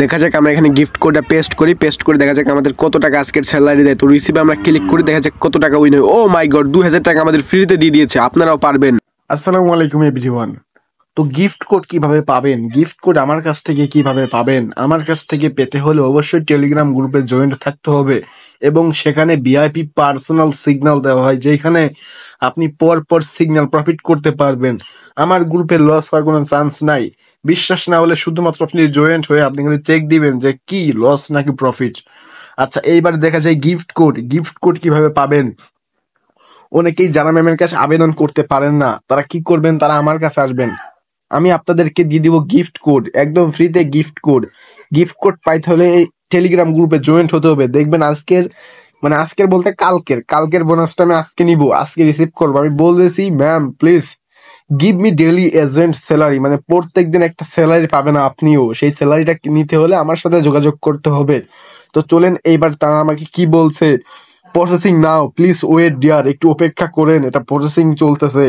দেখা যাক আমরা এখানে গিফট কোডটা পেস্ট করে দেখা যাক আমাদের কত টাকা আজকের স্যালারি দেয়। তো রিসিভে আমরা ক্লিক করি, দেখা যাক কত টাকা উইন হয়। ও মাই গড, 2000 টাকা আমাদের ফ্রিতে দিয়ে দিয়েছে। আপনারাও পারবেন। আসসালামু আলাইকুম এভরিওয়ান। তো গিফট কোড কিভাবে পাবেন, গিফট কোড আমার কাছ থেকে কিভাবে পাবেন? আমার কাছ থেকে পেতে হলে অবশ্যই টেলিগ্রাম গ্রুপে জয়েন্ট থাকতে হবে এবং সেখানে ভিআইপি পার্সোনাল সিগন্যাল দেওয়া হয়, যেখানে আপনি পর সিগন্যাল প্রফিট করতে পারবেন। আমার গ্রুপে লস হওয়ার কোনো চান্স নাই। বিশ্বাস না হলে শুধুমাত্র আপনি জয়েন্ট হয়ে আপনি চেক দিবেন যে কি লস নাকি প্রফিট। আচ্ছা, এইবার দেখা যায় গিফট কোড কিভাবে পাবেন। অনেকেই জানা ম্যামের কাছে আবেদন করতে পারেন না, তারা কি করবেন? তারা আমার কাছে আসবেন, আমি আপনাদেরকে দিয়ে দিব গিফট কোড, একদম ফ্রিতে গিফট কোড পাইতে হলে এই টেলিগ্রাম গ্রুপে জয়েন্ট হতে হবে। দেখবেন আজকের বলতে কালকের বোনাসটা আমি আজকে নিব, আজকে রিসিভ করবো। আমি বলতেছি ma'am please give me daily agent salary, মানে প্রত্যেক দিন একটা স্যালারি পাবেন আপনিও। সেই স্যালারিটা নিতে হলে আমার সাথে যোগাযোগ করতে হবে। তো চলেন এইবার তারা আমাকে কি বলছে। Processing now, please wait dear, একটু অপেক্ষা করেন, এটা প্রসেসিং চলতেছে।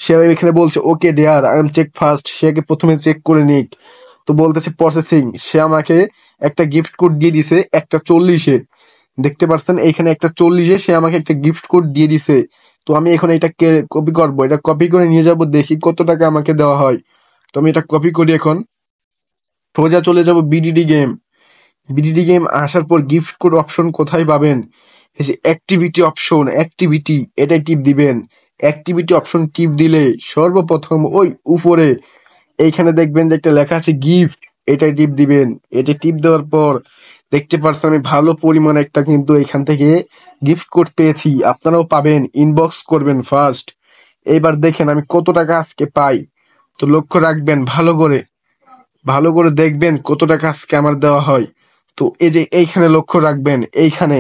সে এখানে বলছে okay dear, I am check first, সে আগে প্রথমে চেক করে নিক। তো বলতেছে প্রসেসিং। সে আমাকে একটা গিফট কোড দিয়ে দিছে, একটা 40-এ, দেখতে পাচ্ছেন এইখানে একটা 40-এ সে আমাকে একটা গিফট কোড দিয়ে দিছে। তো আমি এখন এটা কপি করবো, এটা কপি করে নিয়ে যাব, দেখি কত টাকা আমাকে দেওয়া হয়। তো আমি এটা কপি করি, এখন সোজা চলে যাব বিডিডি গেম আসার পর গিফট কোড অপশন কোথায় পাবেন? এই যে অ্যাক্টিভিটি অপশন, এটাই টিপ দিবেন। অ্যাক্টিভিটি অপশন টিপ দিলে সর্বপ্রথম ওই উপরে এইখানে দেখবেন যে একটা লেখা আছে গিফট, এটাই টিপ দিবেন। এটা টিপ দেওয়ার পর দেখতে পাচ্ছেন আমি ভালো পরিমাণে একটা কিন্তু এখান থেকে গিফট কোড পেয়েছি, আপনারাও পাবেন। ইনবক্স করবেন ফার্স্ট। এইবার দেখেন আমি কত টাকা আজকে পাই। তো লক্ষ্য রাখবেন ভালো করে দেখবেন কত টাকা আজকে আমার দেওয়া হয়। তো এই যে এইখানে লক্ষ্য রাখবেন, এইখানে।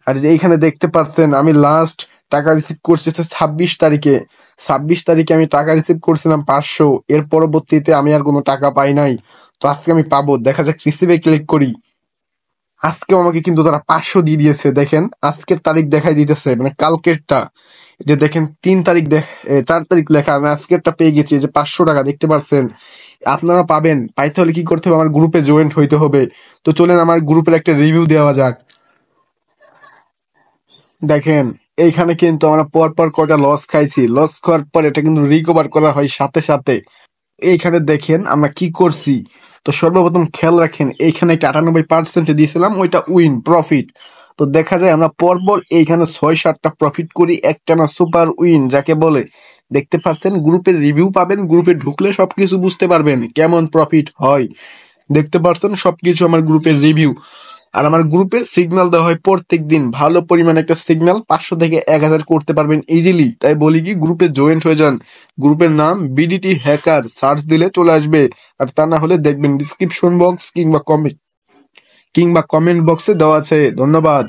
আর যে এইখানে দেখতে পাচ্ছেন আমি লাস্ট টাকা রিসিভ করছি 26 তারিখে। 26 তারিখে আমি টাকা রিসিভ করছিলাম 500। এর পরবর্তীতে আমি আর কোনো টাকা পাই নাই। তো আজকে আমি পাবো, দেখা যাক রিসিভে ক্লিক করি। আজকেও আমাকে কিন্তু তারা 500 দিয়ে দিয়েছে। দেখেন আজকের তারিখ দেখাই দিতেছে, মানে কালকেরটা। যে দেখেন 4 তারিখ লেখা, আমি আজকেরটা পেয়ে গেছি, যে 500 টাকা দেখতে পাচ্ছেন। আপনারা পাবেন, পাইতে হলে কি করতে হবে? আমার গ্রুপে জয়েন্ট হইতে হবে। তো চলেন আমার গ্রুপের একটা রিভিউ দেওয়া যাক। দেখেন এইখানে কিন্তু আমরা পর কয়টা লস খাইছি, লস খাওয়ার পর এটা কিন্তু রিকভার করা হয় সাথে সাথে। এইখানে দেখেন আমরা কি করছি। তো সর্বপ্রথম খেয়াল রাখেন, এইখানে একটা 98% দিয়েছিলাম, ওইটা উইন প্রফিট। তো দেখা যায় আমরা পরপর এইখানে 6-7টা প্রফিট করি, একটানা সুপার উইন যাকে বলে। দেখতে পাচ্ছেন গ্রুপের রিভিউ পাবেন, গ্রুপে ঢুকলে সবকিছু বুঝতে পারবেন কেমন প্রফিট হয়। দেখতে পাচ্ছেন সবকিছু আমার গ্রুপের রিভিউ। আর আমার গ্রুপে সিগন্যাল দেওয়া হয় প্রত্যেক দিন, ভালো পরিমাণে একটা সিগন্যাল 500 থেকে 1000 করতে পারবেন ইজিলি। তাই বলি কি গ্রুপে জয়েন্ট হয়ে যান। গ্রুপের নাম বিডিটি হ্যাকার, সার্চ দিলে চলে আসবে। আর তা না হলে দেখবেন ডিসক্রিপশন বক্স কিংবা কমেন্ট বক্সে দেওয়া আছে। ধন্যবাদ।